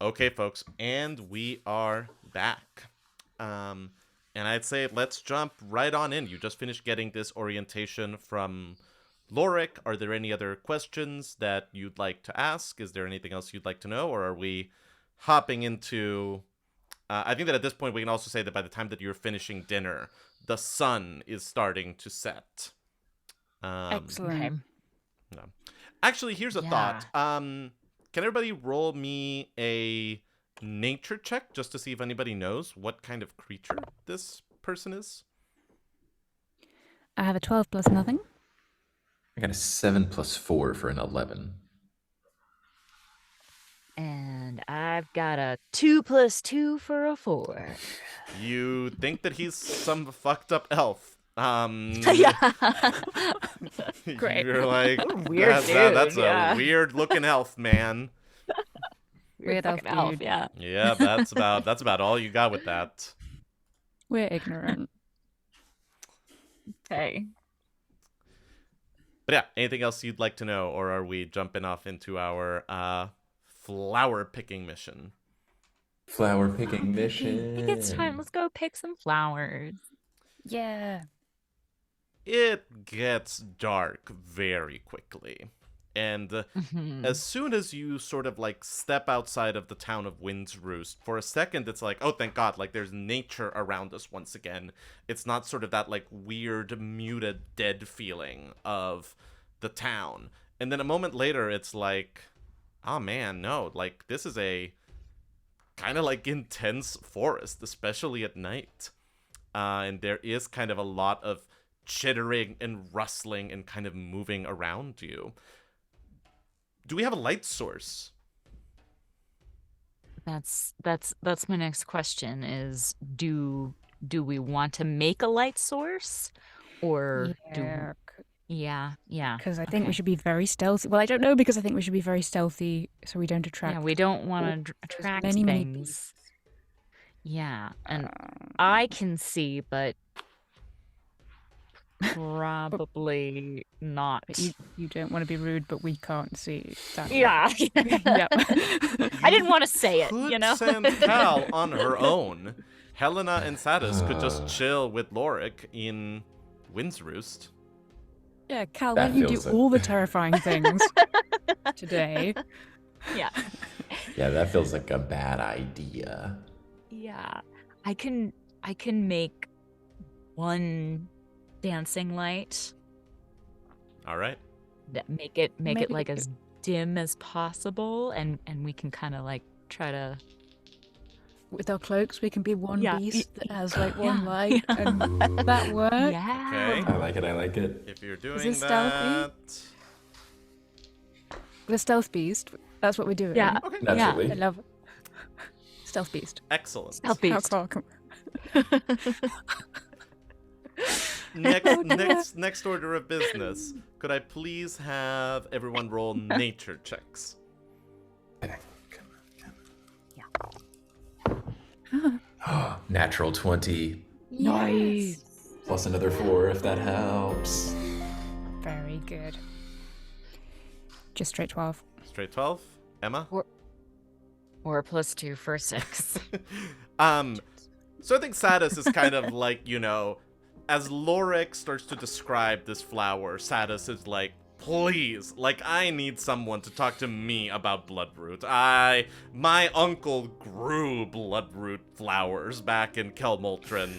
Okay, folks, and we are back. And I'd say let's jump right on in. You just finished getting this orientation from Lorik. Are there any other questions that you'd like to ask? Is there anything else you'd like to know? Or are we hopping into... I think that at this point we can also say that by the time that you're finishing dinner, the sun is starting to set. Excellent. Okay. No. Actually, here's a thought. Can everybody roll me a nature check just to see if anybody knows what kind of creature this person is? I have a 12 plus nothing. I got a 7 + 4 for an 11. And I've got a 2 + 2 for a 4. You think that he's some fucked up elf. Yeah. Great. You're like, Weird that's dude, yeah. a weird looking elf, man. Weird elf fucking dude. yeah. Yeah, that's about all you got with that. We're ignorant. Okay. But yeah, anything else you'd like to know, or are we jumping off into our flower picking mission? Flower picking I mission. think it's time. Let's go pick some flowers. Yeah. It gets dark very quickly. And Mhm. as soon as you sort of like step outside of the town of Wind's Roost, for a second it's like, oh, thank God, like there's nature around us once again. It's not sort of that like weird, muted, dead feeling of the town. And then a moment later it's like, oh man, no, like this is a kind of like intense forest, especially at night. And there is kind of a lot of chittering and rustling and kind of moving around you. Do we have a light source? That's my next question is do we want to make a light source or yeah. Because I think Okay. we should be very stealthy. Well, I don't know, because I think we should be very stealthy so we don't attract. Yeah, we don't want to attract many things. Yeah, and I can see, but probably not. But you don't want to be rude, but we can't see that. Yeah. Yep. I didn't want to say it, Could you know? send Cal on her own. Helena and Satus could just chill with Lorik in Wind's Roost. Yeah, Cal, That why don't you do feels it. all the terrifying things today? Yeah. Yeah, that feels like a bad idea. Yeah. I can make one dancing light. All right. That make it Maybe like we as dim as possible, and we can kind of like try to With our cloaks, we can be one Yeah. beast that has like one Yeah. light, and Ooh. that works. yeah. Okay. I like it. If you're doing this that... We're stealth beast. That's what we're doing. Yeah. Okay. Naturally. I love stealth beast. Excellent. Stealth How beast. far can- Next order of business. Could I please have everyone roll nature checks? Natural 20 Nice. plus another 4 if that helps. Very good. Just straight 12. Straight 12. Emma? Or +2 for 6. So I think Satus is kind of like, as Lorik starts to describe this flower, Satus is like, please, like, I need someone to talk to me about bloodroot. My uncle grew bloodroot flowers back in Kelmoltron.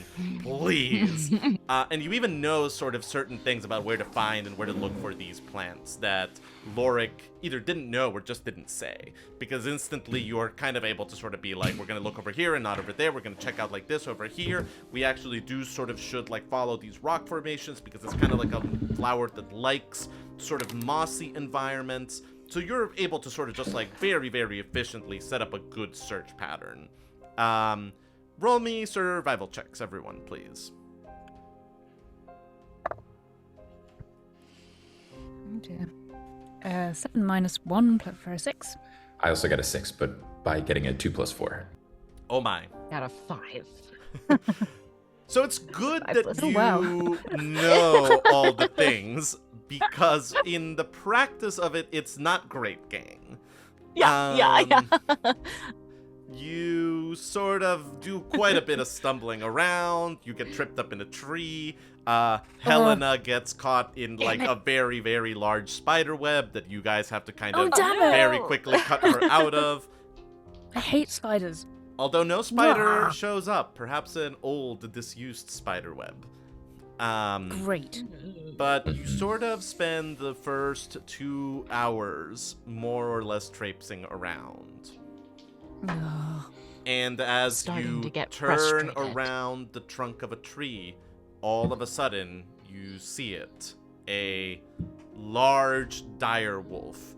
Please. And you even know sort of certain things about where to find and where to look for these plants that Lorik either didn't know or just didn't say. Because instantly you're kind of able to sort of be like, we're going to look over here and not over there. We're going to check out like this over here. We actually should like follow these rock formations because it's kind of like a flower that likes sort of mossy environments. So you're able to sort of just like very, very efficiently set up a good search pattern. Roll me survival checks, everyone, please. Oh dear. 7 minus 1 for a 6. I also got a 6, but by getting a 2 + 4. Oh my. Got a 5. So it's good Five that plus- you wow. know all the things, because in the practice of it, it's not great, gang. Yeah. You sort of do quite a bit of stumbling around. You get tripped up in a tree. Helena gets caught in like a very, very large spider web that you guys have to kind of damn it. very quickly cut her out of. I hate spiders. Although no spider shows up, perhaps an old, disused spider web. Great. But you sort of spend the first 2 hours more or less traipsing around. And as Starting you to get turn frustrated. around the trunk of a tree, all of a sudden you see it. A large dire wolf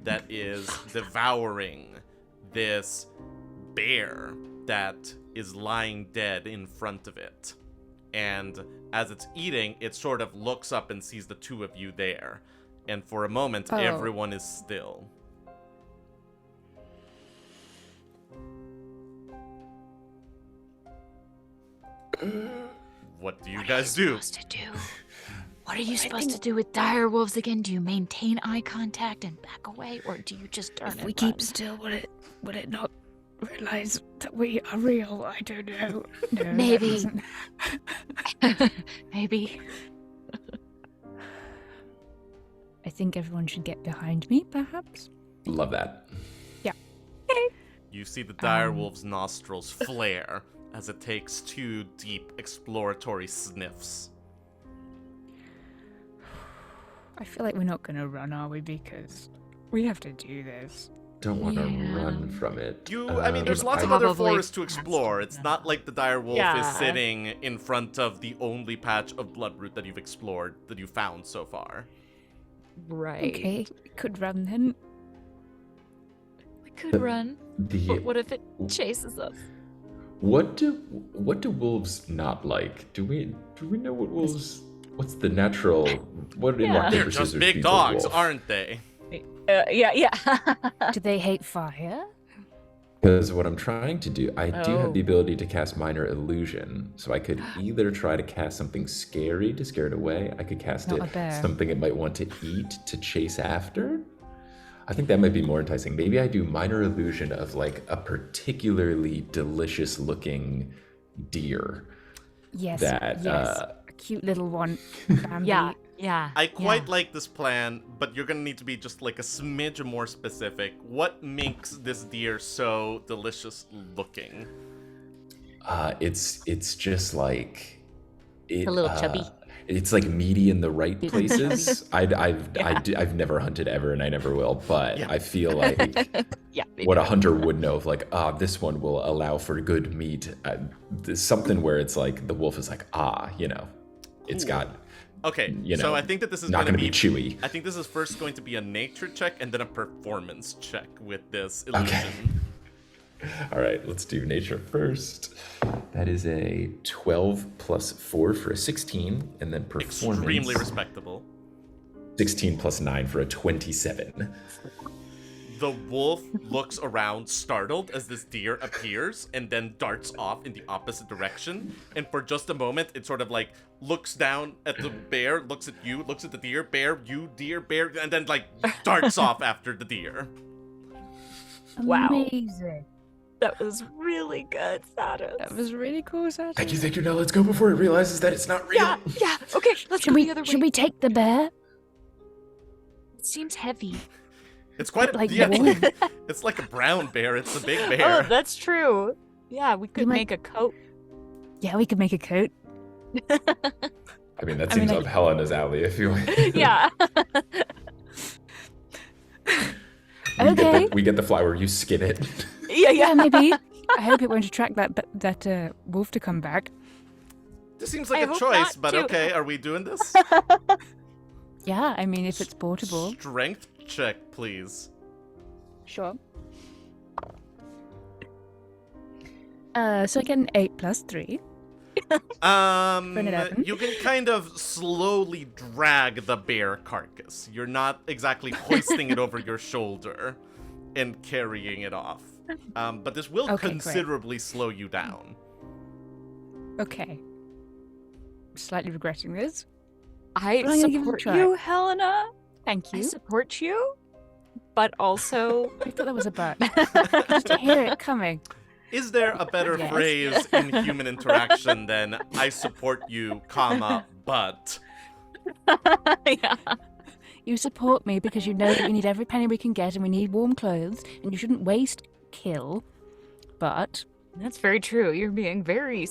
that is devouring this bear that is lying dead in front of it. And as it's eating, it sort of looks up and sees the two of you there. And for a moment, everyone is still. What do you guys do? What are you supposed to do with dire wolves again? Do you maintain eye contact and back away, or do you just turn If and we run? keep still, would it not realize that we are real? I don't know. No, Maybe. that doesn't- Maybe. I think everyone should get behind me, perhaps. Love that. You see the dire wolf's nostrils flare as it takes 2 deep exploratory sniffs. I feel like we're not going to run, are we? Because we have to do this. Don't want to Yeah. run from it. I mean, there's lots of I- other Probably forests to has to explore. be It's done. not like the dire wolf Yeah. is sitting in front of the only patch of bloodroot that you've explored, that you found so far. Right. Okay, we could run then. We could run. The But what if it chases us? what do wolves not like? Do we know what wolves? What's the natural? What in Yeah. rock, They're paper, just scissors big beats a dogs, wolf? aren't they? Yeah. Do they hate fire? Because what I'm trying to do, I do have the Oh. ability to cast minor illusion, so I could either try to cast something scary to scare it away. I could cast Not a bear. something it might want to eat to chase after. I think that might be more enticing. Maybe I do minor illusion of like a particularly delicious looking deer. Yes. That, yes. A cute little one. Bambi. Yeah. I quite like this plan, but you're gonna need to be just like a smidge more specific. What makes this deer so delicious looking? It's just like it, A little chubby. It's like meaty in the right places. I've never hunted ever, and I never will. But Yeah. I feel like Yeah. what a hunter would know of like, this one will allow for good meat. There's something where it's like the wolf is like, it's Cool. got, Okay, you so know, I think that this is not gonna going to be chewy. I think this is first going to be a nature check and then a performance check with this illusion. All right, let's do nature first. That is a 12 plus 4 for a 16, and then performance. Extremely respectable. 16 plus 9 for a 27. The wolf looks around, startled, as this deer appears, and then darts off in the opposite direction. And for just a moment, it sort of like looks down at the bear, looks at you, looks at the deer, bear, you, deer, bear, and then like darts off after the deer. Wow. Amazing. That was really good, Satus. That was really cool, Satus. Thank you. Now let's go before it realizes that it's not real. Yeah. Okay, let's Should go we the other way. should we take the bear? It seems heavy. It's quite a, Like yeah, warm. it's like a brown bear. It's a big Oh, bear. that's true. Yeah, we could might- make a coat. Yeah, we could make a coat. I mean, that I mean, seems I- up Helena's alley if you want. Yeah. Okay. We get the flower, you skin it. Yeah, maybe. I hope it won't attract that wolf to come back. This seems I like a hope choice, not, but too. okay, are we doing this? Yeah, I mean, if it's portable. Strength check, please. Sure. So I get an 8 plus 3. an 11. You can kind of slowly drag the bear carcass. You're not exactly hoisting it over your shoulder and carrying it off. But this will Okay, great. considerably slow you down. Okay. Slightly regretting this. I But I'm gonna give it a support try. you, Helena. Thank I you. support you. but also I thought that was a but. I could just hear it coming. Is there a better Yes. phrase in human interaction than "I support you, comma, but"? yeah. You support me because you know that we need every penny we can get and we need warm clothes and you shouldn't waste kill. But That's very true. You're being very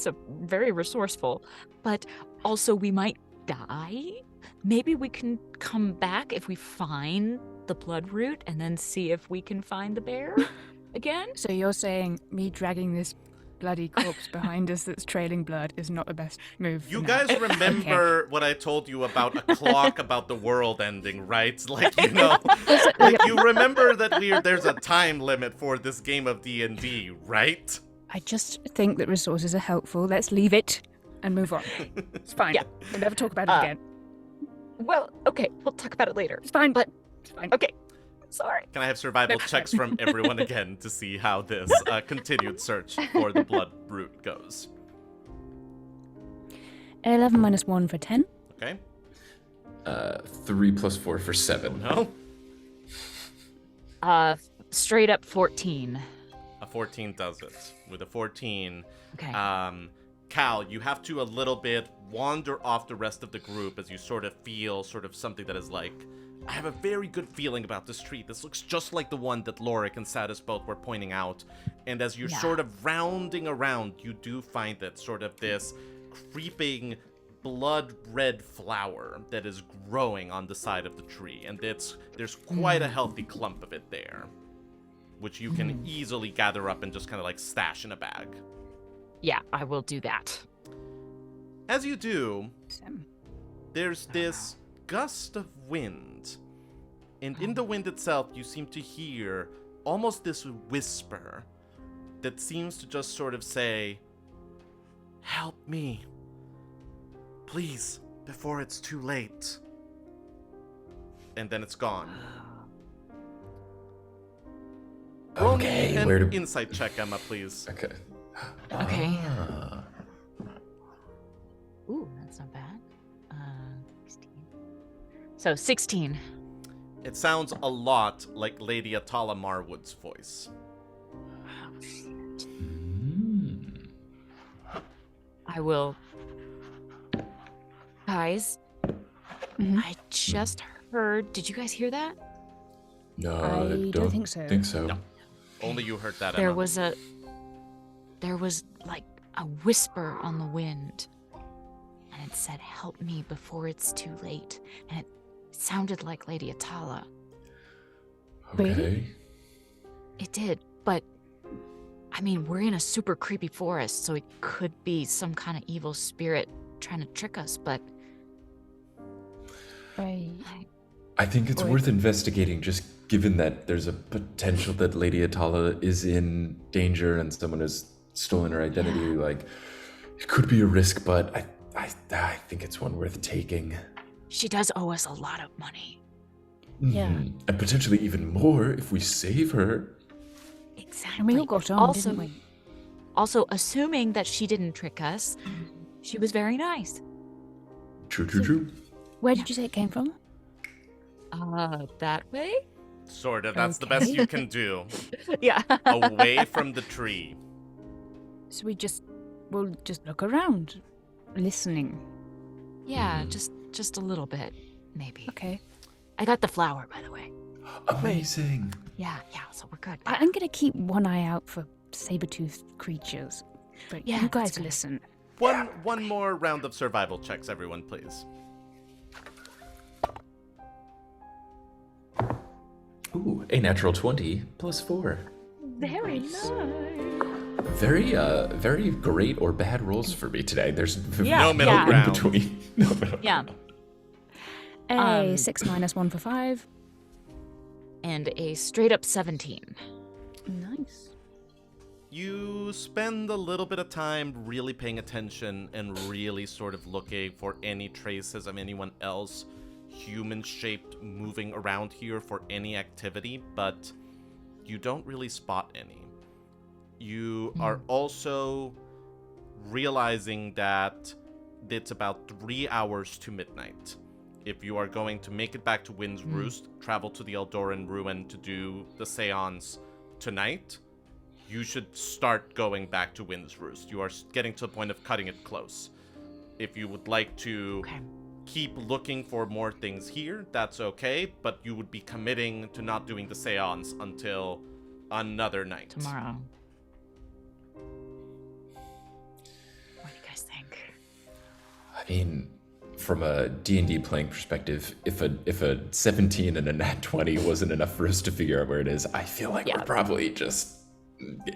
resourceful, but also we might die. Maybe we can come back if we find the blood root and then see if we can find the bear again. so you're saying me dragging this bloody corpse behind us that's trailing blood is not the best move. You for guys now. remember what I told you about a clock about the world ending, right? Like, you know, like you remember that there's a time limit for this game of D&D, right? I just think that resources are helpful. Let's leave it and move on. It's fine. Yeah. We'll never talk about it again. Well, okay, we'll talk about it later. It's fine. But It's fine. okay, sorry. Can I have survival checks from everyone again to see how this continued search for the blood root goes? 11 minus 1 for 10. Okay. 3 plus 4 for 7. No? Straight up 14. A 14 does it. With a 14, Okay. Cal, you have to a little bit wander off the rest of the group as you sort of feel sort of something that is like, I have a very good feeling about this tree. This looks just like the one that Lorik and Satus both were pointing out. And as you're sort of rounding around, you do find that sort of this creeping blood red flower that is growing on the side of the tree. And there's quite a healthy clump of it there, which you can easily gather up and just kind of like stash in a bag. Yeah, I will do that. As you do, Sam. there's this gust of wind. And in the wind itself, you seem to hear almost this whisper that seems to just sort of say, "Help me. Please, before it's too late." And then it's gone. Roll me Okay, an where do... insight check, Emma, please. Okay. Okay. Ah. Ooh, that's not bad. 16. So 16. It sounds a lot like Lady Atala Marwood's voice. Mm. I will. Guys, I just heard. Did you guys hear that? No, I don't think so. Think so. No. Only you heard that, There Emma. was like a whisper on the wind, and it said, "Help me before it's too late." And it sounded like Lady Atala. Okay. Really? It did, but I mean, we're in a super creepy forest, so it could be some kind of evil spirit trying to trick us, but Right. I think it's worth investigating, just given that there's a potential that Lady Atala is in danger and someone has stolen her identity. Like, it could be a risk, but I think it's one worth taking. she does owe us a lot of money. Yeah. And potentially even more if we save her. Exactly. And we all got on, also, didn't we? Also, assuming that she didn't trick us, she was very nice. True. Where did you say it came from? That way? Sort of. That's the best you can do. Yeah. Away from the tree. So we'll just look around, listening. Yeah, just a little bit, maybe. Okay. I got the flower, by the way. Amazing. Yeah, so we're good. I'm gonna keep one eye out for saber-toothed creatures, but Yeah, you that's guys good. listen. One more round of survival checks, everyone, please. Ooh, a natural 20 plus 4. Very nice. Very great or bad rolls for me today. There's Yeah, No middle yeah. in ground. between. No middle. Yeah. A 6 minus 1 for 5. And a straight up 17. Nice. You spend a little bit of time really paying attention and really sort of looking for any traces of anyone else human-shaped moving around here for any activity, but you don't really spot any. You are also realizing that it's about 3 hours to midnight. if you are going to make it back to Wind's Roost, travel to the Eldoran Ruin to do the seance tonight, you should start going back to Wind's Roost. You are getting to the point of cutting it close. If you would like to keep looking for more things here, that's okay, but you would be committing to not doing the seance until another night. Tomorrow. What do you guys think? I mean, from a D&D playing perspective, if a 17 and a nat 20 wasn't enough for us to figure out where it is, I feel like we're probably just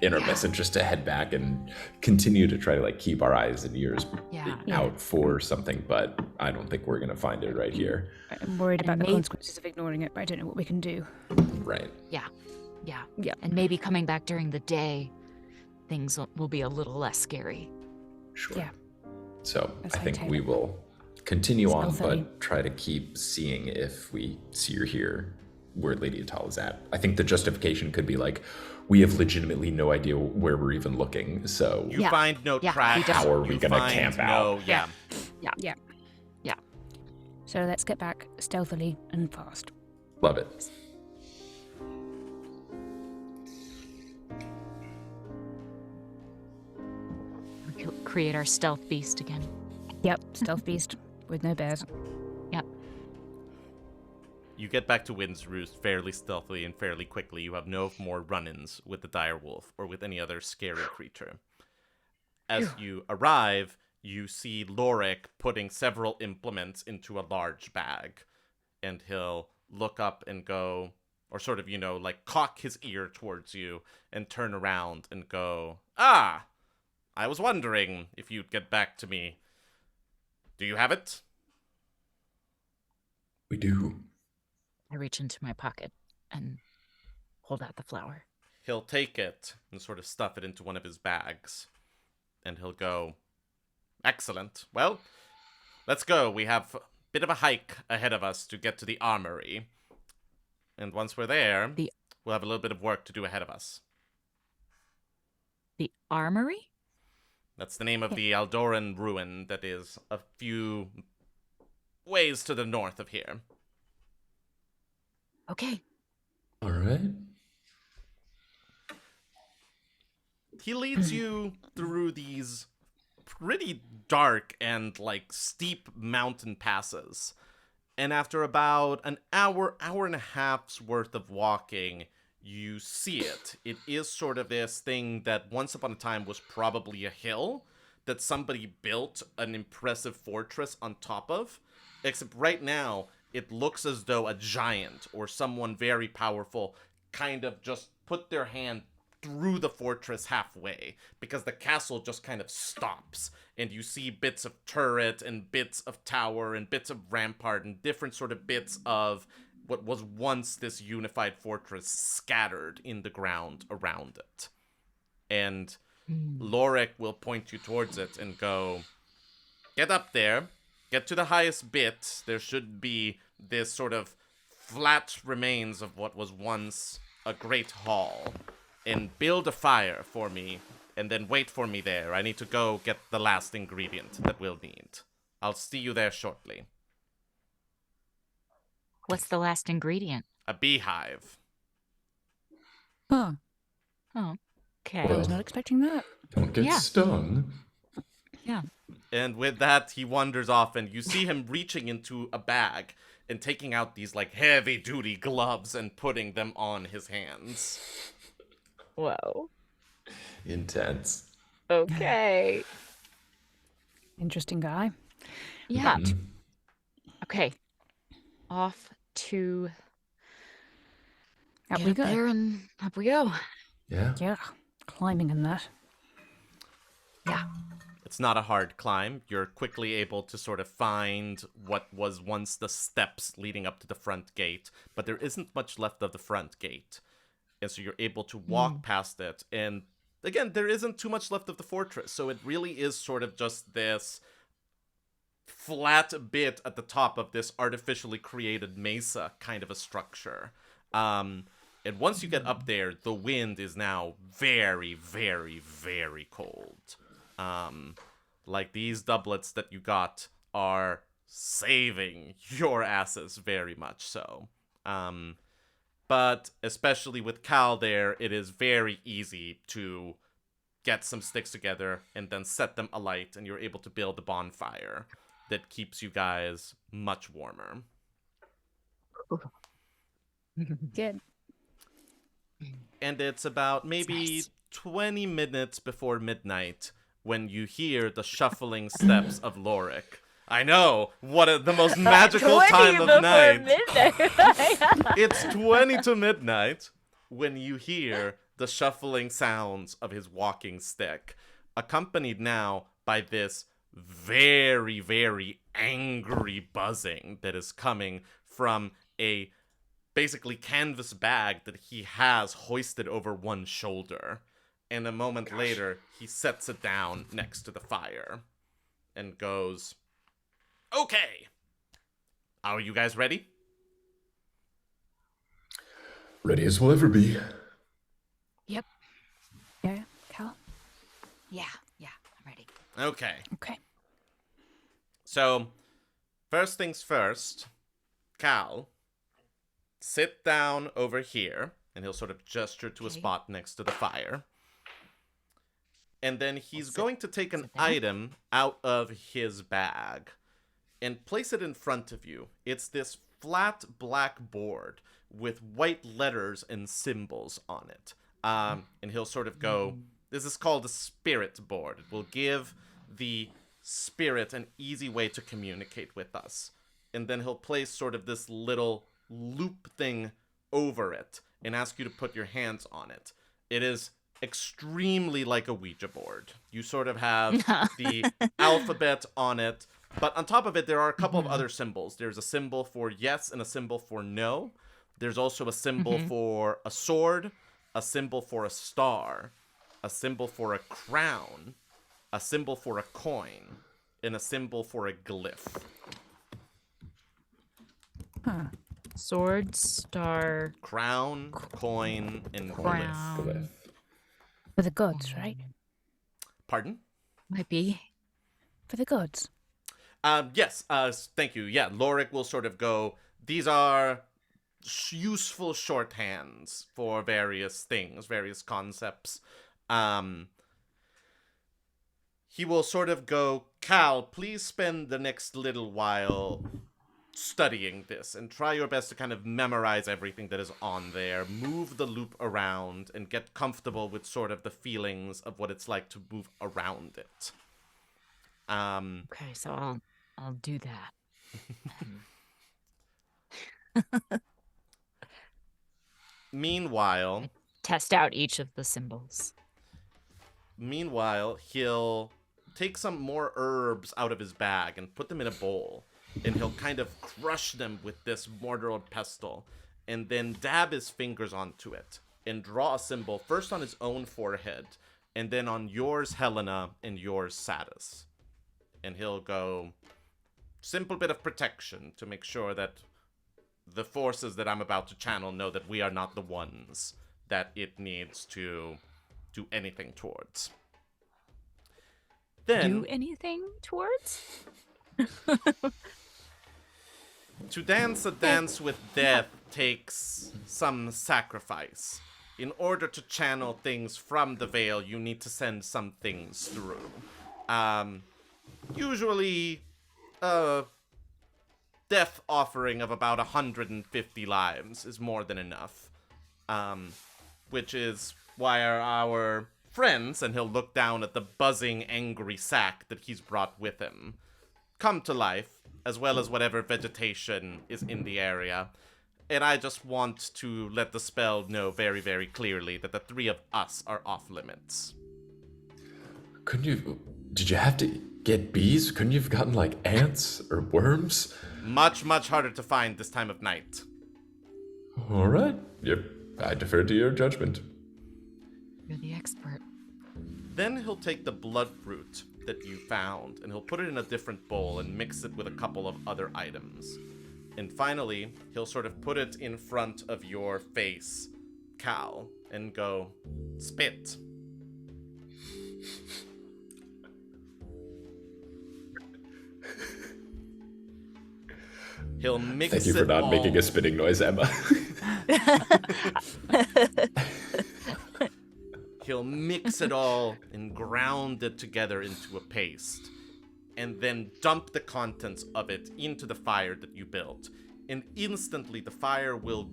in our best interest to head back and continue to try to like keep our eyes and ears out for something, but I don't think we're gonna find it right here. I'm worried about the consequences of ignoring it, but I don't know what we can do. Right. Yeah. And maybe coming back during the day, things will be a little less scary. Sure. Yeah. So That's I think Taylor. we will continue on, Stealthily. but try to keep seeing if we see or hear where Lady Atal is at. I think the justification could be like, we have legitimately no idea where we're even looking, so You find no tracks. How are we You gonna find camp no- out? Yeah. So let's get back stealthily and fast. love it. We create our stealth beast again. Yep, stealth beast with no bears. Yep. You get back to Wind's Roost fairly stealthily and fairly quickly. You have no more run-ins with the dire wolf or with any other scary creature. As you arrive, you see Lorik putting several implements into a large bag. And he'll look up and go, or sort of, like cock his ear towards you and turn around and go, "Ah, I was wondering if you'd get back to me. Do you have it?" We do. I reach into my pocket and hold out the flower. He'll take it and sort of stuff it into one of his bags. And he'll go, "Excellent. Well, let's go. We have a bit of a hike ahead of us to get to the armory. And once we're there, we'll have a little bit of work to do ahead of us." The armory? That's the name of the Eldoran ruin that is a few ways to the north of here. Okay. All right. He leads you through these pretty dark and like steep mountain passes. And after about an hour and a half's worth of walking, you see it. It is sort of this thing that once upon a time was probably a hill that somebody built an impressive fortress on top of. Except right now, it looks as though a giant or someone very powerful kind of just put their hand through the fortress halfway, because the castle just kind of stops, and you see bits of turret and bits of tower and bits of rampart and different sort of bits of what was once this unified fortress scattered in the ground around it. And Lorik will point you towards it and go, "Get up there, get to the highest bit. There should be this sort of flat remains of what was once a great hall. And build a fire for me, and then wait for me there. I need to go get the last ingredient that we'll need. I'll see you there shortly." What's the last ingredient? A beehive. Huh. Oh, okay. I was not expecting that. Don't get stung. Yeah. And with that, he wanders off, and you see him reaching into a bag and taking out these like heavy-duty gloves and putting them on his hands. Whoa. Intense. Okay. Interesting guy. Yeah. Okay. Off to Up get we up go. there and up we go. Yeah. Yeah, climbing and that. Yeah. It's not a hard climb. You're quickly able to sort of find what was once the steps leading up to the front gate, but there isn't much left of the front gate. And so you're able to walk past it. And again, there isn't too much left of the fortress. So it really is sort of just this flat bit at the top of this artificially created mesa kind of a structure. And once you get up there, the wind is now very, very, very cold. Like these doublets that you got are saving your asses very much so. But especially with Cal there, it is very easy to get some sticks together and then set them alight, and you're able to build a bonfire that keeps you guys much warmer. Good. And it's about maybe nice. 20 minutes before midnight when you hear the shuffling steps of Lorik. I know, the most magical time of night. It's 20 to midnight when you hear the shuffling sounds of his walking stick, accompanied now by this very, very angry buzzing that is coming from a basically canvas bag that he has hoisted over one shoulder. And a moment later, he sets it down next to the fire and goes, "Okay, are you guys ready?" Ready as we'll ever be. Yep. Yeah, Cal? Yeah, I'm ready. Okay. Okay. So, first things first, Cal, sit down over here, and he'll sort of gesture to a Okay. spot next to the fire. And then he's sit- going to take an sit down. item out of his bag and place it in front of you. It's this flat black board with white letters and symbols on it. And he'll sort of go, this is called a spirit board. It will give the spirit an easy way to communicate with us. And then he'll place sort of this little loop thing over it and ask you to put your hands on it. It is extremely like a Ouija board. You sort of have the alphabet on it, but on top of it, there are a couple of other symbols. There's a symbol for yes and a symbol for no. There's also a symbol for a sword, a symbol for a star, a symbol for a crown, a symbol for a coin, and a symbol for a glyph. Huh. Sword, star, Crown, coin, and glyph. crown. For the gods, right? Pardon? Might be. For the gods. Yes, thank you. Yeah, Lorik will sort of go, these are useful shorthands for various things, various concepts. He will sort of go, Cal, please spend the next little while studying this and try your best to kind of memorize everything that is on there, move the loop around, and get comfortable with sort of the feelings of what it's like to move around it. Okay, so I'll do that. Meanwhile, Test out each of the symbols. he'll take some more herbs out of his bag and put them in a bowl, and he'll kind of crush them with this mortar and pestle, and then dab his fingers onto it and draw a symbol first on his own forehead, and then on yours, Helena, and yours, Satus. And he'll go, simple bit of protection to make sure that the forces that I'm about to channel know that we are not the ones that it needs to do anything towards. Then, Do anything towards? to dance a dance with death takes some sacrifice. In order to channel things from the veil, you need to send some things through. Usually, a death offering of about 150 lives is more than enough. Which is why our friends, and he'll look down at the buzzing, angry sack that he's brought with him, come to life, as well as whatever vegetation is in the area. And I just want to let the spell know very, very clearly that the three of us are off limits. Did you have to get bees? Couldn't you have gotten like ants or worms? Much, much harder to find this time of night. All right. Yep. I defer to your judgment. You're the expert. Then he'll take the blood root that you found, and he'll put it in a different bowl and mix it with a couple of other items. And finally, he'll sort of put it in front of your face, Cal, and go, spit. He'll mix Thank you for it not all. making a spitting noise, Emma. He'll mix it all and ground it together into a paste, and then dump the contents of it into the fire that you built. And instantly the fire will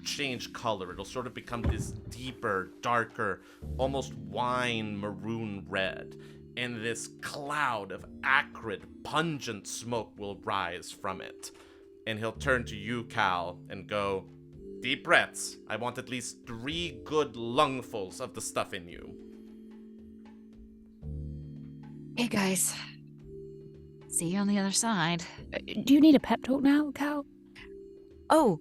change color. It'll sort of become this deeper, darker, almost wine maroon red. And this cloud of acrid, pungent smoke will rise from it. And he'll turn to you, Cal, and go, "Deep breaths. I want at least 3 good lungfuls of the stuff in you." Hey guys. See you on the other side. Do you need a pep talk now, Cal? Oh,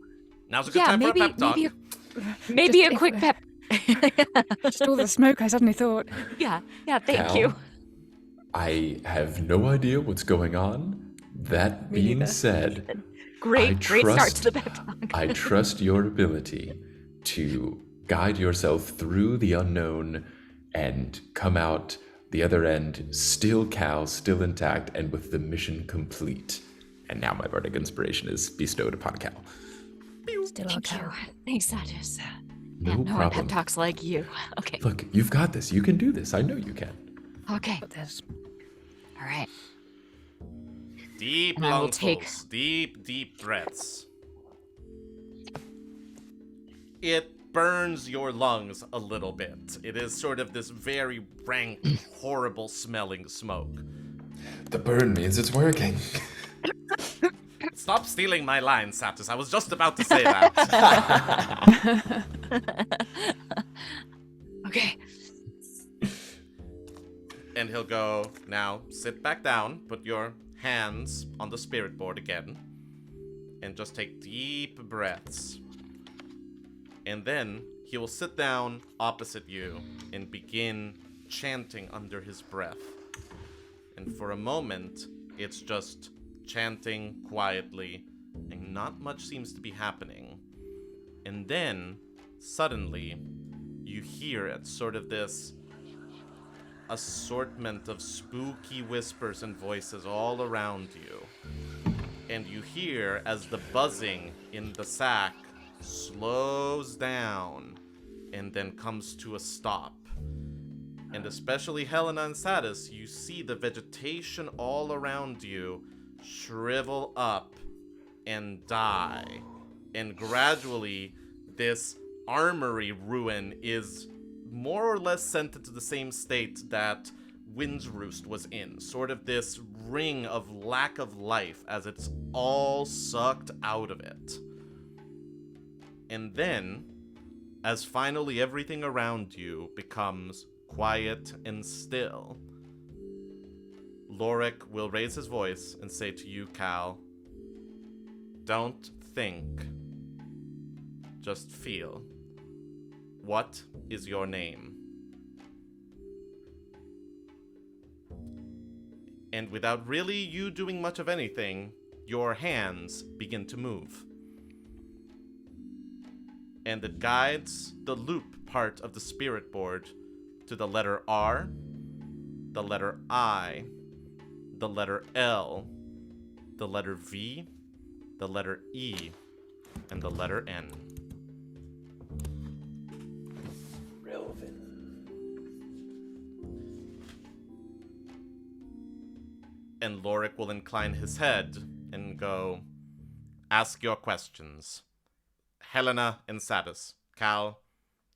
Now's a good yeah, time maybe for a pep talk. maybe Just a quick pep. Just all the smoke, I suddenly thought. Yeah, thank Cal? you. I have no idea what's going on. That being neither. said, Great start to the pep talk. I trust your ability to guide yourself through the unknown and come out the other end still Cal, still intact, and with the mission complete. And now my bardic inspiration is bestowed upon Cal. Still our Thank Cal. you. Thanks, Satus. No one problem. pep talks like you. Okay. Look, you've got this. You can do this. I know you can. Okay. Got this. All right. Deep And I will lungfuls, deep breaths. It burns your lungs a little bit. It is sort of this very rank, horrible smelling smoke. The burn means it's working. Stop stealing my line, Satus. I was just about to say that. Okay. And he'll go, "Now, sit back down, put your hands on the spirit board again, and just take deep breaths." And then he will sit down opposite you and begin chanting under his breath. And for a moment, it's just chanting quietly, and not much seems to be happening. And then, suddenly, you hear it, sort of this assortment of spooky whispers and voices all around you. And you hear as the buzzing in the sack slows down and then comes to a stop. And especially Helena and Satus, you see the vegetation all around you shrivel up and die. And gradually, this armory ruin is more or less sent into the same state that Roost was in. Sort of this ring of lack of life as it's all sucked out of it. And then, as finally everything around you becomes quiet and still, Lorik will raise his voice and say to you, Cal, "Don't think. Just feel. What is your name?" And without really you doing much of anything, your hands begin to move. And it guides the loop part of the spirit board to the letter R, the letter I, the letter L, the letter V, the letter E, and the letter N. And Lorik will incline his head and go, "Ask your questions. Helena and Satus. Cal,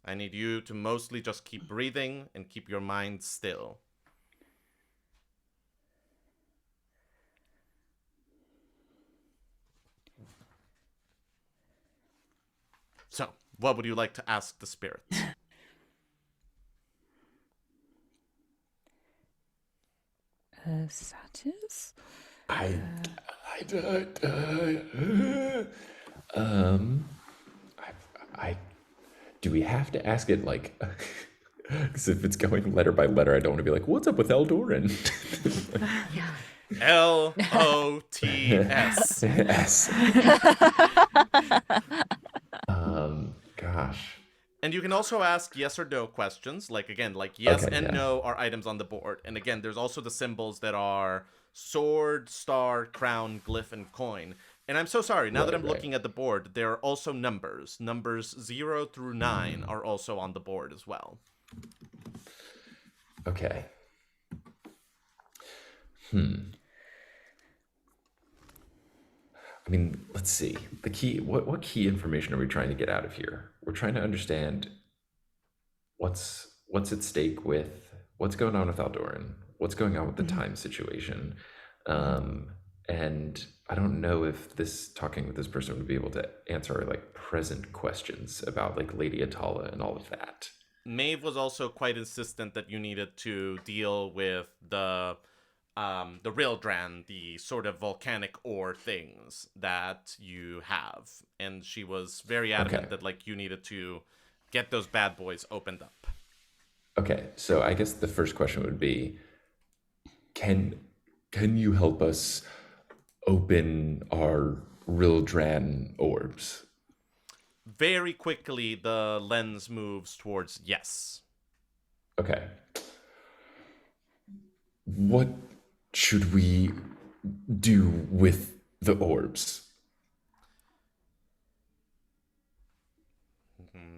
I need you to mostly just keep breathing and keep your mind still." So, what would you like to ask the spirit? Satus? Do we have to ask it like? Because if it's going letter by letter, I don't want to be like, "What's up with Eldoran?" Lots. S. Gosh. And you can also ask yes or no questions. Like yes Okay, and yeah. no are items on the board. And again, there's also the symbols that are sword, star, crown, glyph, and coin. And I'm so sorry, now that Right, I'm right. looking at the board, there are also numbers. Numbers 0 through 9 are also on the board as well. Okay. I mean, let's see. The key, what key information are we trying to get out of here? We're trying to understand what's at stake with what's going on with Aldoran, what's going on with the time situation. And I don't know if talking with this person would be able to answer our like present questions about like Lady Atala and all of that. Maeve was also quite insistent that you needed to deal with the Rildran, the sort of volcanic ore things that you have. And she was very adamant Okay. that like you needed to get those bad boys opened up. Okay, so I guess the first question would be, can you help us open our Rildran orbs? Very quickly, the lens moves towards yes. Okay. What should we do with the orbs?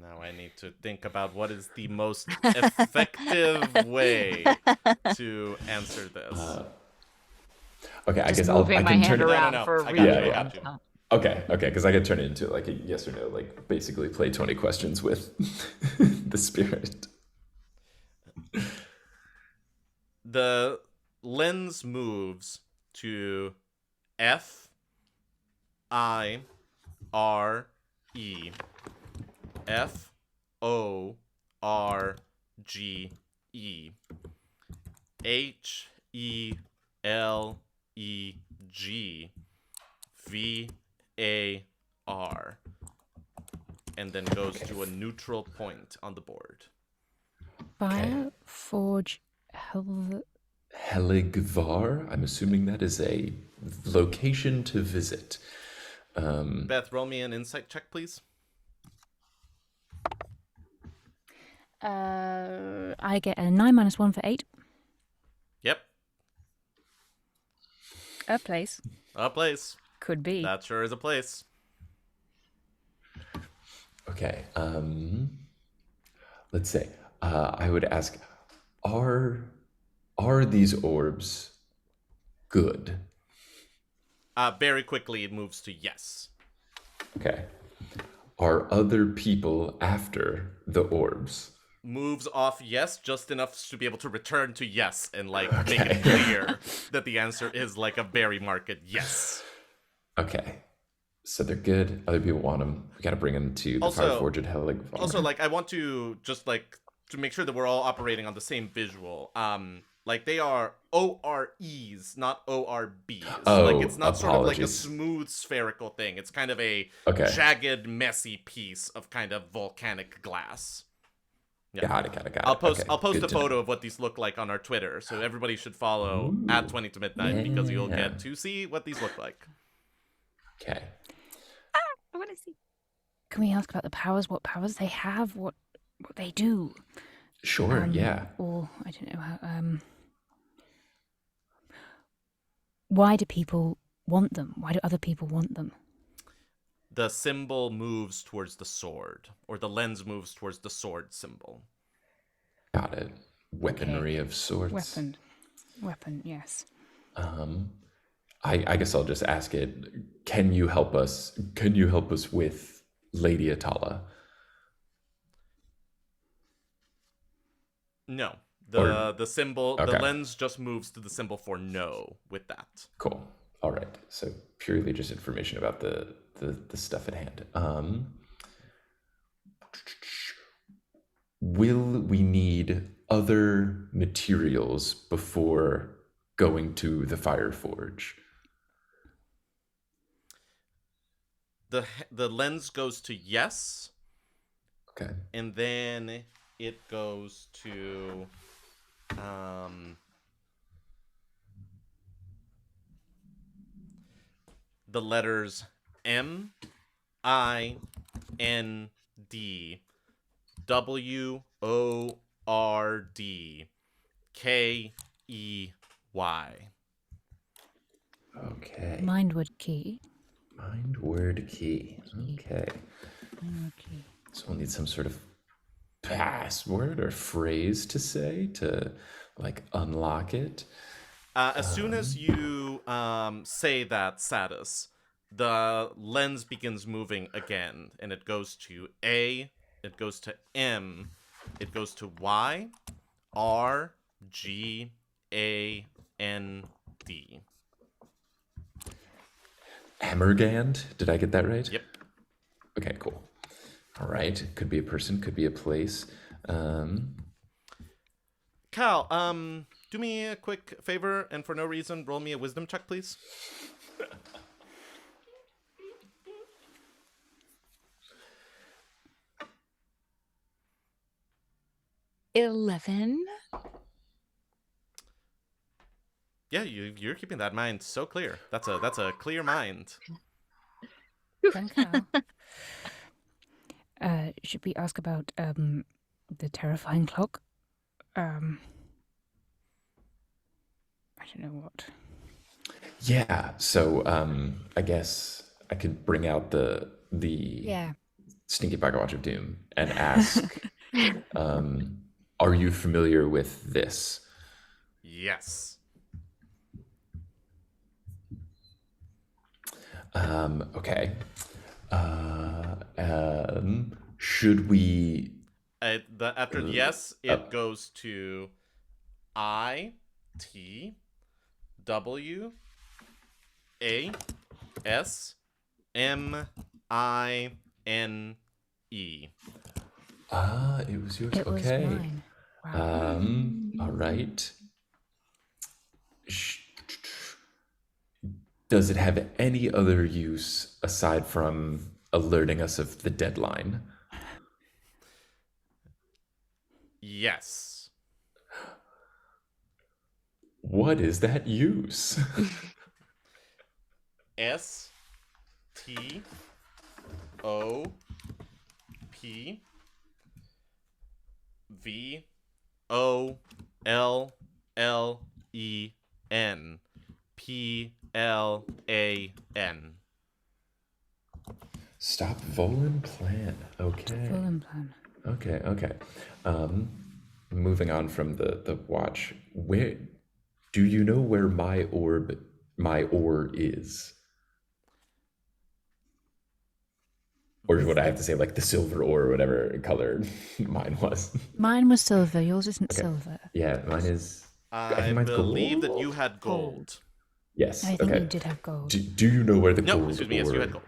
Now I need to think about what is the most effective way to answer this. Okay, I Just guess moving I my can hand turn it. around No. for a I got really you, I long got you. time. Okay, because I could turn it into like a yes or no, like basically play 20 questions with the spirit. The lens moves to F I R E F O R G E H E L E G V A R, and then goes to a neutral point on the board. Fire, forge, hell. Heligvar, I'm assuming that is a location to visit. Beth, roll me an insight check, please. I get a 9 minus 1 for 8. Yep, A place. a place. Could be. That sure is a place. Okay, let's say, I would ask, are these orbs good? Very quickly, it moves to yes. Okay. Are other people after the orbs? Moves off yes just enough to be able to return to yes and like make it clear that the answer is like a very marked yes. Okay. So they're good. Other people want them. We got to bring them to the Also- Fireforged Heligvar. Also, like, I want to just like to make sure that we're all operating on the same visual. Like they are OREs, not ORBs. Oh, like it's not sort of like a apologies. smooth spherical thing. It's kind of a Okay. jagged, messy piece of kind of volcanic glass. Yeah. Got it. I'll post Okay, I'll post good a to know. photo of what these look like on our Twitter, so everybody should follow at 20 to midnight because you'll Yeah. get to see what these look like. Okay. I want to see. Can we ask about the powers? What powers they have? What they do? Sure, yeah. Or I don't know how. Why do people want them? Why do other people want them? The symbol moves towards the sword, or the lens moves towards the sword symbol. Got it. Weaponry of sorts. Weapon. Yes. I guess I'll just ask it. Can you help us? Can you help us with Lady Atala? No. Or- The symbol, Okay. the lens just moves to the symbol for no with that. Cool. All right. So purely just information about the stuff at hand. Will we need other materials before going to the Fire Forge? The lens goes to yes, Okay. and then it goes to the letters M I N D W O R D K E Y. Okay. Mindward key. Mind word key. Okay. Okay. So we'll need some sort of password or phrase to say to like unlock it. As soon as you say that, Satus, the lens begins moving again, and it goes to A, it goes to M, it goes to Y, R, G, A, N, D. Hammergand? Did I get that right? Yep. Okay, cool. All right. Could be a person, could be a place. Cal, do me a quick favor, and for no reason, roll me a wisdom check, please. 11. Yeah, you're keeping that mind so clear. That's a clear mind. Thank you. Should we ask about the terrifying clock? I don't know what. Yeah. So I guess I could bring out the Yeah. Stinky Pocket Watch of Doom and ask, are you familiar with this? Yes. Okay. Should we? After yes, it goes to I, T, W, A, S, M, I, N, E. It was yours. It was Okay. mine. Wow. All right. Does it have any other use aside from alerting us of the deadline? Yes. What is that use? S, T, O, P, V, O, L, L, E, N, P, L, A, N. Stop Volan plan. Okay. Full plan. Okay. Moving on from the watch. Where do you know where my ore is? Or would I have to say like the silver ore or whatever color mine was? Mine was silver. Yours isn't Okay. silver. Yeah, mine is. I think mine's believe gold. that you had gold. Yes. I think okay. you did have gold. Do you know where the No, gold excuse me, yes, you had gold.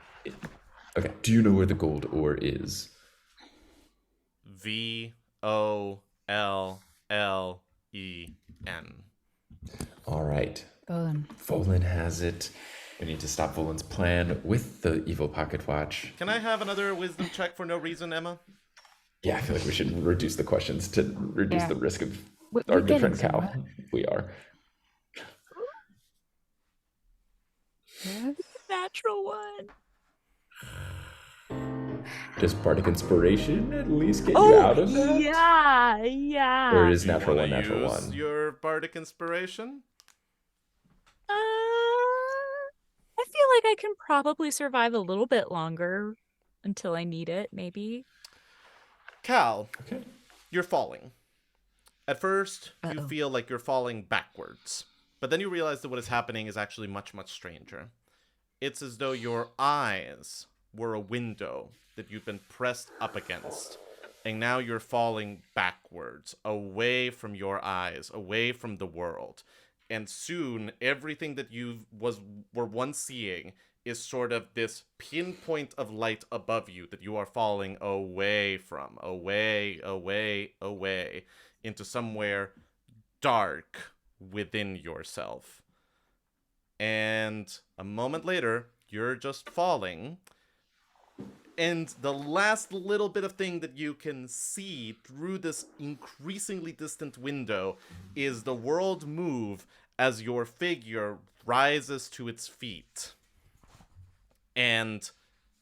Okay. Do you know where the gold ore is? V, O, L, L, E, N. All right. Volan has it. We need to stop Volan's plan with the evil pocket watch. Can I have another wisdom check for no reason, Emma? Yeah, I feel like we should reduce the questions to reduce the risk of We're our good getting friend Cal. somewhere. We are. Yes. Natural one. Does Bardic Inspiration at least get you out of that? Yeah. Or is Do you natural wanna one natural use one? your bardic inspiration? I feel like I can probably survive a little bit longer until I need it, maybe. Cal, Okay. you're falling. At first, you feel like you're falling backwards, but then you realize that what is happening is actually much, much stranger. It's as though your eyes were a window that you've been pressed up against, and now you're falling backwards, away from your eyes, away from the world. And soon, everything that you were once seeing is sort of this pinpoint of light above you that you are falling away from, away, into somewhere dark within yourself. And a moment later, you're just falling. And the last little bit of thing that you can see through this increasingly distant window is the world move as your figure rises to its feet. And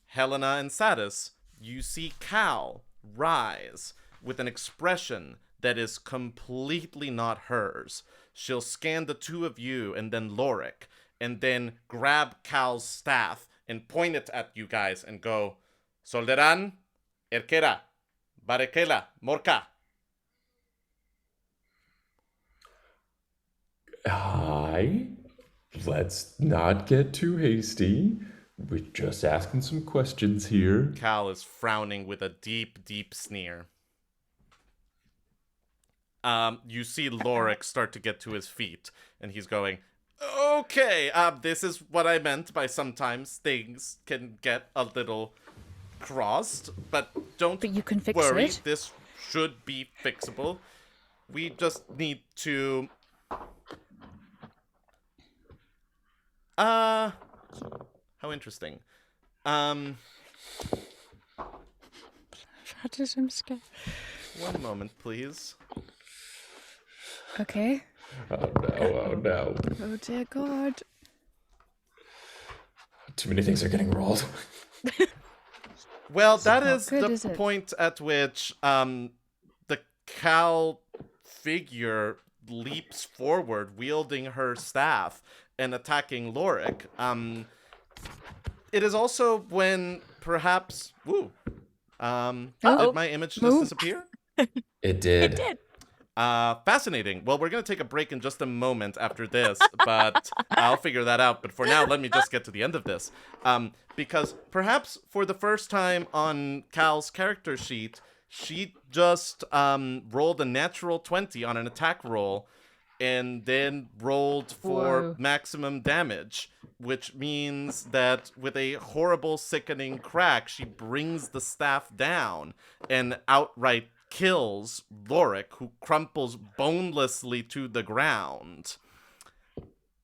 Helena and Satus, you see Cal rise with an expression that is completely not hers. She'll scan the two of you and then Lorik, and then grab Cal's staff and point it at you guys and go, Solderan, Erkera, Barekela, Morka. Hi. Let's not get too hasty. We're just asking some questions here. Cal is frowning with a deep, deep sneer. You see Lorik start to get to his feet, and he's going, okay, this is what I meant by sometimes things can get a little crossed, but don't But you can fix worry, it. this should be fixable. We just need to... How interesting. I'm scared. One moment, please. Okay. Oh no, oh no. Oh dear God. Too many things are getting rolled. Well, that not is good, the is it? point at which the Cal figure leaps forward, wielding her staff and attacking Lorik. It is also when perhaps... Woo. Did my image just Move. disappear? It did. It did. Fascinating. Well, we're going to take a break in just a moment after this, but I'll figure that out. But for now, let me just get to the end of this. Because perhaps for the first time on Cal's character sheet, she just rolled a natural 20 on an attack roll and then rolled for Whoa. maximum damage, which means that with a horrible, sickening crack, she brings the staff down and outright kills Lorik, who crumples bonelessly to the ground.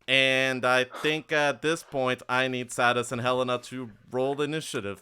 And I think at this point, I need Satus and Helena to roll initiative,